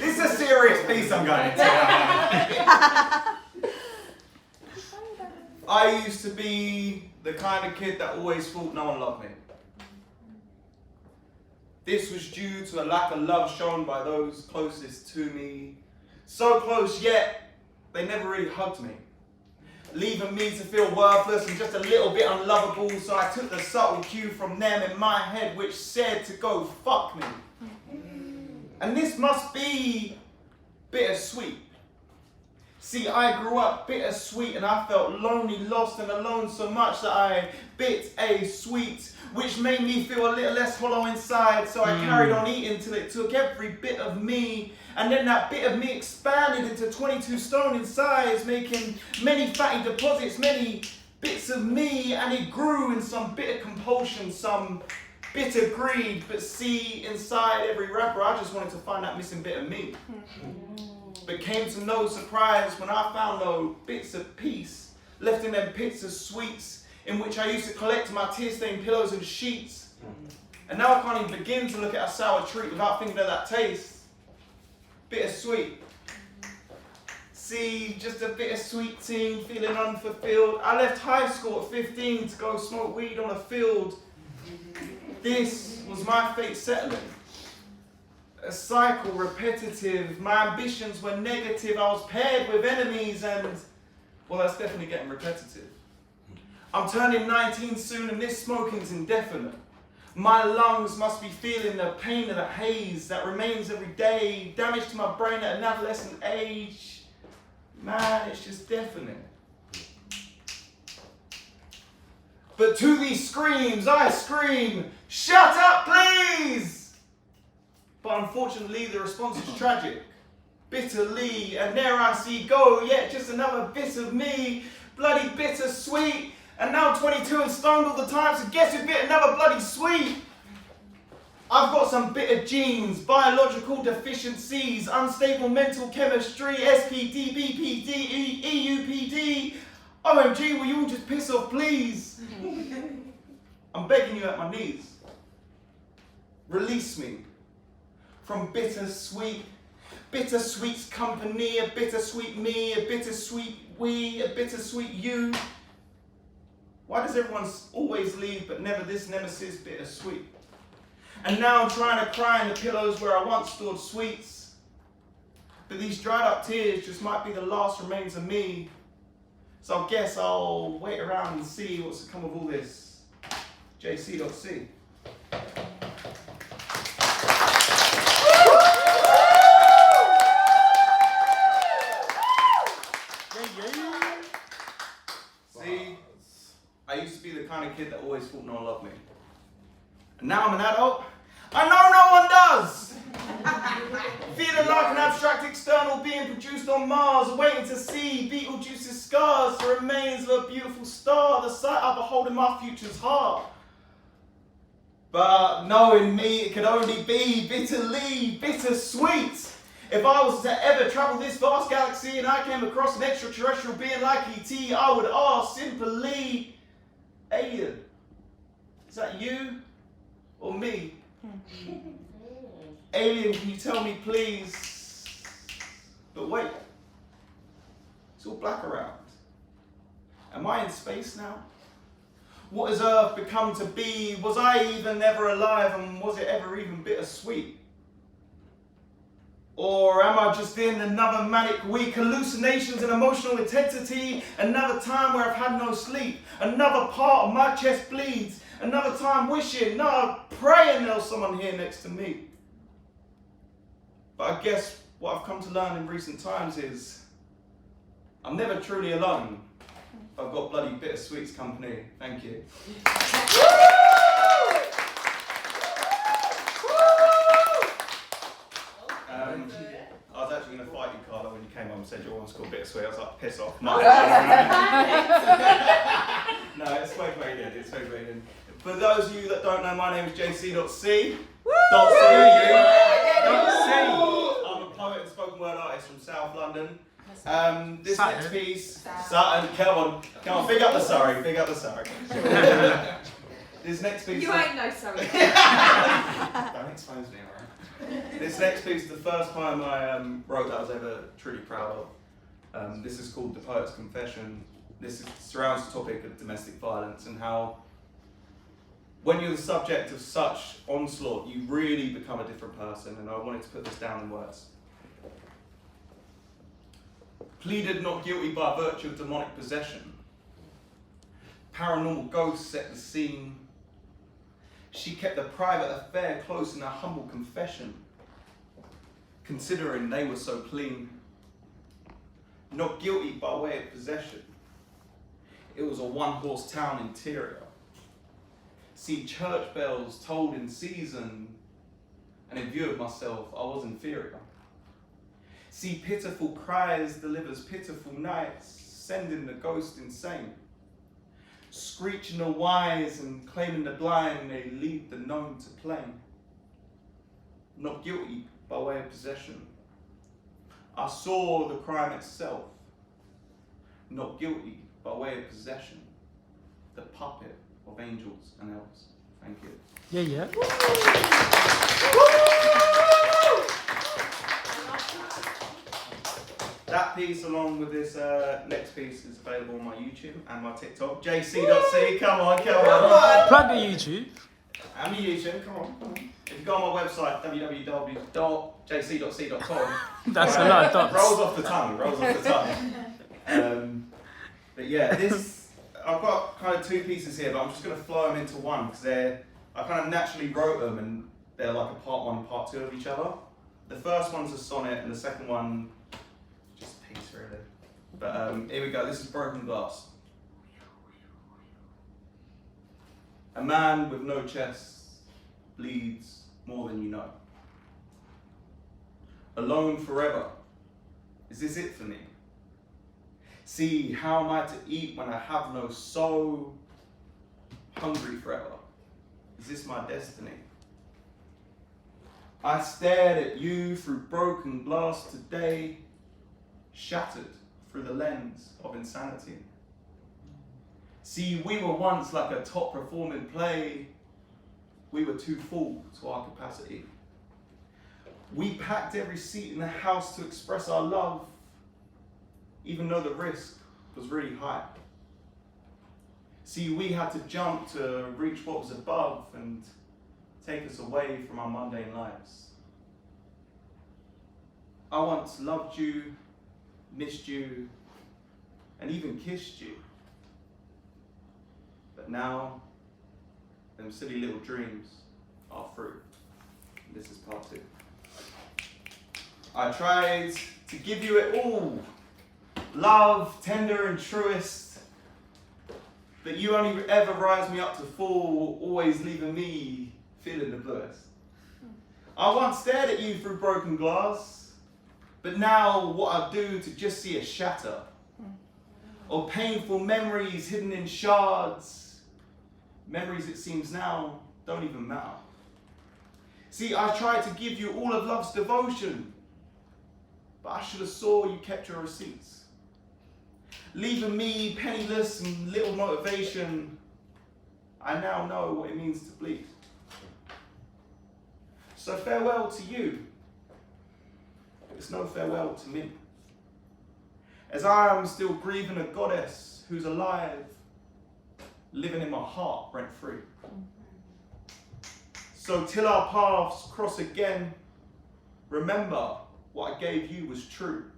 This is a serious piece I'm going into. I used to be the kind of kid that always thought no one loved me. This was due to a lack of love shown by those closest to me. So close, yet they never really hugged me, leaving me to feel worthless and just a little bit unlovable. So I took the subtle cue from them in my head which said to go fuck me. And this must be bittersweet. See, I grew up bittersweet and I felt lonely, lost and alone so much that I bit a sweet, which made me feel a little less hollow inside. So I carried on eating till it took every bit of me. And then that bit of me expanded into 22 stone in size, making many fatty deposits, many bits of me. And it grew in some bitter compulsion, some bitter greed. But see, inside every rapper, I just wanted to find that missing bit of me. But came to no surprise when I found no bits of peace left in them pits of sweets in which I used to collect my tear-stained pillows and sheets. And now I can't even begin to look at a sour treat without thinking of that taste. Bittersweet. See, just a bittersweet teen feeling unfulfilled. I left high school at 15 to go smoke weed on a field. This was my fate settling. A cycle, repetitive. My ambitions were negative. I was paired with enemies and, well, that's definitely getting repetitive. I'm turning 19 soon and this smoking's indefinite. My lungs must be feeling the pain of the haze that remains every day. Damage to my brain at an adolescent age. Man, it's just deafening. But to these screams, I scream, shut up, please! But unfortunately, the response is tragic, bitterly, and there I see go, yet just another bit of me, bloody bittersweet, and now 22 and stoned all the time, so guess who bit another bloody sweet? I've got some bitter genes, biological deficiencies, unstable mental chemistry, SPD, BPD, EUPD. OMG, will you all just piss off, please? I'm begging you at my knees. Release me from bittersweet's company, a bittersweet me, a bittersweet we, a bittersweet you. Why does everyone always leave but never this nemesis bittersweet? And now I'm trying to cry in the pillows where I once stored sweets. But these dried up tears just might be the last remains of me. So I guess I'll wait around and see what's to come of all this. JC.C. See, I used to be the kind of kid that always thought no one loved me. And now I'm an adult, I know no one does! Feeling like an abstract external being produced on Mars, waiting to see Beetlejuice's scars, the remains of a beautiful star, the sight I behold in my future's heart. But knowing me, it could only be bitterly bittersweet. If I was to ever travel this vast galaxy and I came across an extraterrestrial being like E.T., I would ask simply, alien, is that you or me? Alien, can you tell me please? But wait, it's all black around. Am I in space now? What has Earth become to be? Was I even ever alive, and was it ever even bittersweet? Or am I just in another manic week, hallucinations and emotional intensity, another time where I've had no sleep, another part of my chest bleeds, another time wishing, no, praying there's someone here next to me. But I guess what I've come to learn in recent times is I'm never truly alone. I've got bloody bittersweet's company. Thank you. I was actually going to fight you, Carla, when you came on and said your one's called Bittersweet. I was like, piss off. No, no, it's spoke rated. It's spoke rated. For those of you that don't know, my name is JC.C. I'm a poet and spoken word artist from South London. This Sutton. next piece, Sutton, come on, big up the Surrey, big up the Surrey. This next piece. You ain't no Surrey. Don't expose me, alright? This next piece is the first poem I wrote that I was ever truly proud of. This is called The Poet's Confession. This surrounds the topic of domestic violence and how when you're the subject of such onslaught, you really become a different person, and I wanted to put this down in words. Pleaded not guilty by virtue of demonic possession. Paranormal ghosts set the scene. She kept the private affair close in a humble confession, considering they were so clean. Not guilty by way of possession. It was a one-horse town interior. See church bells tolled in season, and in view of myself, I was inferior. See pitiful cries delivers pitiful nights, sending the ghost insane. Screeching the wise and claiming the blind, they lead the known to plain. Not guilty by way of possession. I saw the crime itself. Not guilty by way of possession. The puppet of angels and elves. Thank you. Yeah. That piece, along with this next piece, is available on my YouTube and my TikTok. jc.c, come on. Plug the YouTube. And my YouTube, come on. If you go on my website, www.jc.c.com. That's a lot of dots. Rolls off the tongue. But yeah, I've got kind of two pieces here, but I'm just going to flow them into one because I kind of naturally wrote them and they're like a part one and part two of each other. The first one's a sonnet and the second one, just a piece really. But here we go, this is Broken Glass. A man with no chest bleeds more than you know. Alone forever, is this it for me? See, how am I to eat when I have no soul? Hungry forever, is this my destiny? I stared at you through broken glass today, shattered through the lens of insanity. See, we were once like a top performing play. We were too full to our capacity. We packed every seat in the house to express our love, even though the risk was really high. See, we had to jump to reach what was above and take us away from our mundane lives. I once loved you, missed you, and even kissed you. But now, them silly little dreams are through. This is part two. I tried to give you it all. Love, tender and truest. But you only ever rise me up to full, always leaving me feeling the bluest. I once stared at you through broken glass, but now what I do to just see it shatter. Or painful memories hidden in shards. Memories it seems now don't even matter. See, I tried to give you all of love's devotion, but I should have saw you kept your receipts. Leaving me penniless and little motivation, I now know what it means to bleed. So farewell to you, but it's no farewell to me. As I am still grieving a goddess who's alive, living in my heart rent free. So till our paths cross again, remember what I gave you was true.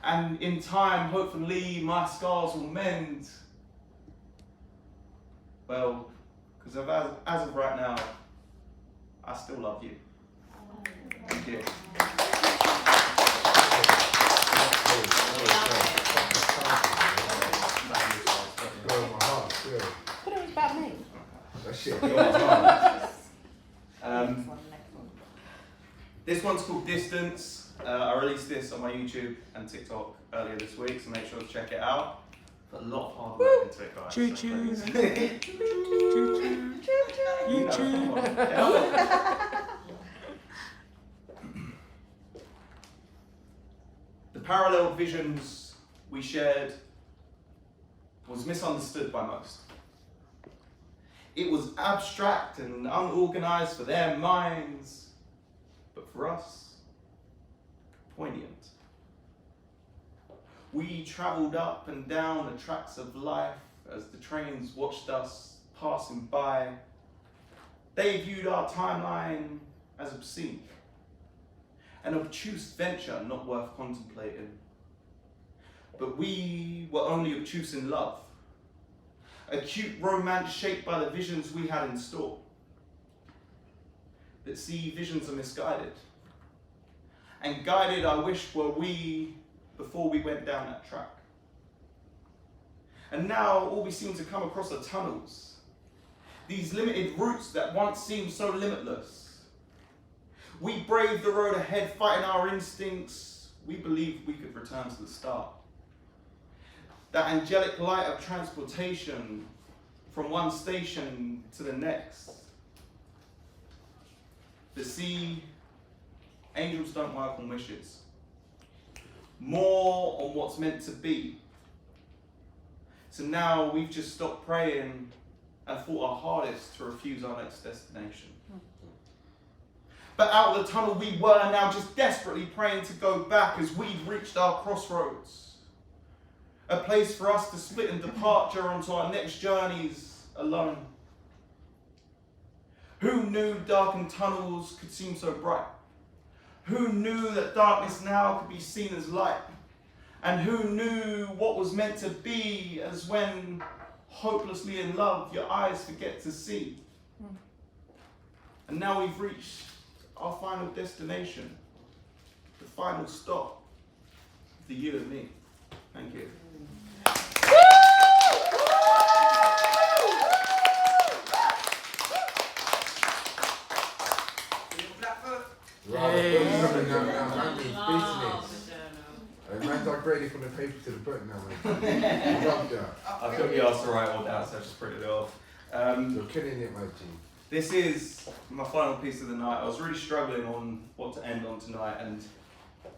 And in time, hopefully, my scars will mend. Well, because as of right now, I still love you. Thank you. But it was about me. That shit. This one's called Distance. I released this on my YouTube and TikTok earlier this week, so make sure to check it out. Put a lot of hard work into it, guys. Choo choo. YouTube. The parallel visions we shared was misunderstood by most. It was abstract and unorganized for their minds. but for us, poignant. We travelled up and down the tracks of life as the trains watched us passing by. They viewed our timeline as obscene, an obtuse venture not worth contemplating. But we were only obtuse in love, a cute romance shaped by the visions we had in store. But see, visions are misguided, and guided I wish were we before we went down that track. And now all we seem to come across are tunnels, these limited routes that once seemed so limitless. We braved the road ahead, fighting our instincts. We believed we could return to the start. That angelic light of transportation from one station to the next. But see, angels don't work on wishes, more on what's meant to be. So now we've just stopped praying and fought our hardest to refuse our next destination. But out of the tunnel we were now just desperately praying to go back as we'd reached our crossroads. A place for us to split and departure onto our next journeys alone. Who knew darkened tunnels could seem so bright? Who knew that darkness now could be seen as light? And who knew what was meant to be as when, hopelessly in love, your eyes forget to see? And now we've reached our final destination, the final stop of the you and me. Thank you. Man's upgraded from the paper to the book now, man. Love that. I couldn't be asked to write all down, so I just printed it off. You're killing it, my G. This is my final piece of the night. I was really struggling on what to end on tonight, and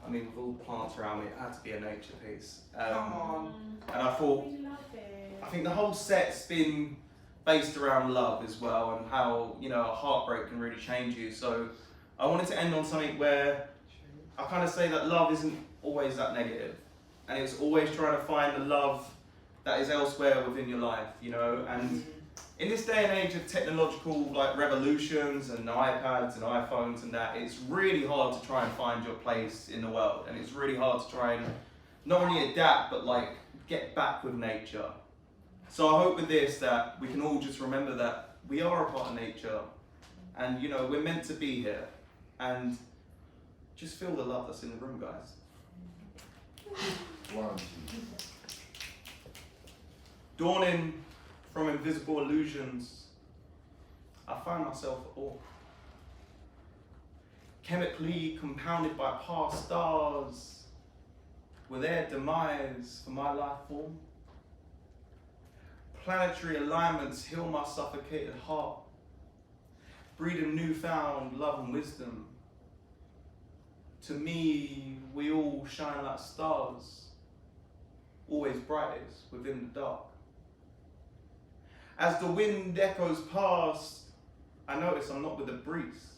I mean, with all the plants around me, it had to be a nature piece. And I thought, I think the whole set's been based around love as well, and how, you know, a heartbreak can really change you. So I wanted to end on something where I kind of say that love isn't always that negative, and it's always trying to find the love that is elsewhere within your life, you know. And in this day and age of technological like revolutions and iPads and iPhones and that, it's really hard to try and find your place in the world, and it's really hard to try and not only adapt but like get back with nature. So I hope with this that we can all just remember that we are a part of nature, and you know, we're meant to be here, and just feel the love that's in the room, guys. Wow. Dawning from invisible illusions, I find myself at awe. Chemically compounded by past stars, were their demise for my life form? Planetary alignments heal my suffocated heart, breeding newfound love and wisdom. To me, we all shine like stars, always brightest within the dark. As the wind echoes past, I notice I'm not with the breeze.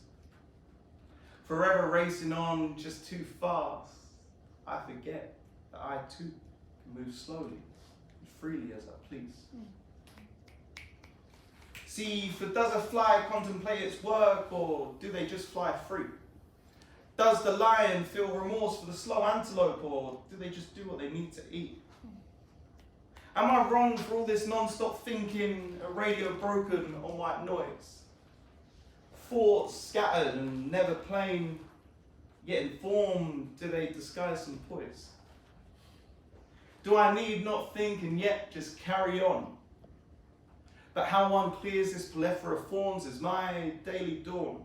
Forever racing on just too fast, I forget that I too can move slowly and freely as I please. See, for does a fly contemplate its work, or do they just fly free? Does the lion feel remorse for the slow antelope, or do they just do what they need to eat? Am I wrong for all this non-stop thinking, a radio broken on white noise? Thoughts scattered and never plain, yet informed, do they disguise some poise? Do I need not think and yet just carry on? But how one clears this plethora of forms is my daily dawn.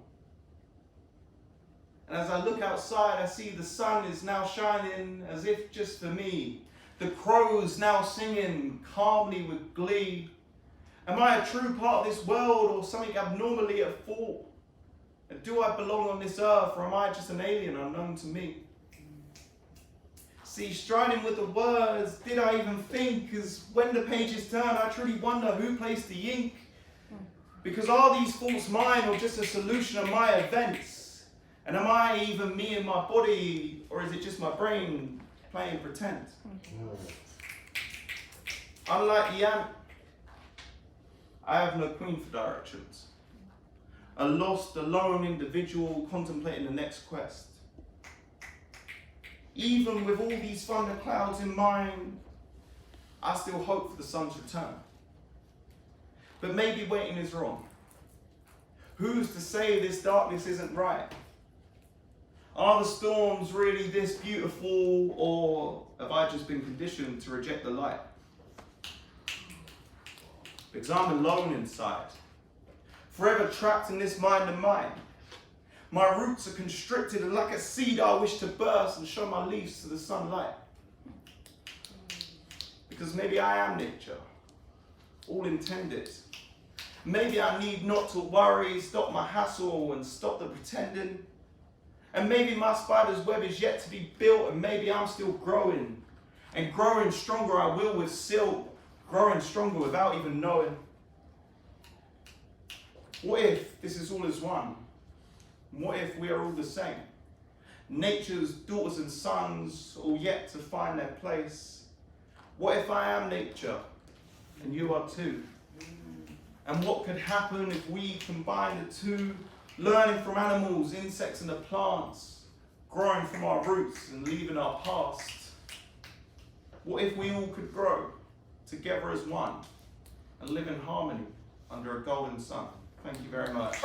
And as I look outside, I see the sun is now shining as if just for me. The crows now singing calmly with glee. Am I a true part of this world, or something abnormally at fault? And do I belong on this earth, or am I just an alien unknown to me? See, striding with the words, did I even think? As when the pages turn, I truly wonder who placed the ink. Because are these thoughts mine, or just a solution of my events? And am I even me and my body, or is it just my brain playing pretend? Unlike the ant, I have no queen for directions. A lost, alone individual contemplating the next quest. Even with all these thunder clouds in mind, I still hope for the sun's return. But maybe waiting is wrong. Who's to say this darkness isn't right? Are the storms really this beautiful, or have I just been conditioned to reject the light? Because I'm alone inside, forever trapped in this mind of mine. My roots are constricted, and like a seed I wish to burst and show my leaves to the sunlight. Because maybe I am nature, all intended. Maybe I need not to worry, stop my hassle and stop the pretending. And maybe my spider's web is yet to be built, and maybe I'm still growing. And growing stronger I will with silk, growing stronger without even knowing. What if this is all as one? What if we are all the same? Nature's daughters and sons, all yet to find their place. What if I am nature, and you are too? And what could happen if we combine the two, learning from animals, insects and the plants, growing from our roots and leaving our past? What if we all could grow together as one and live in harmony under a golden sun? Thank you very much.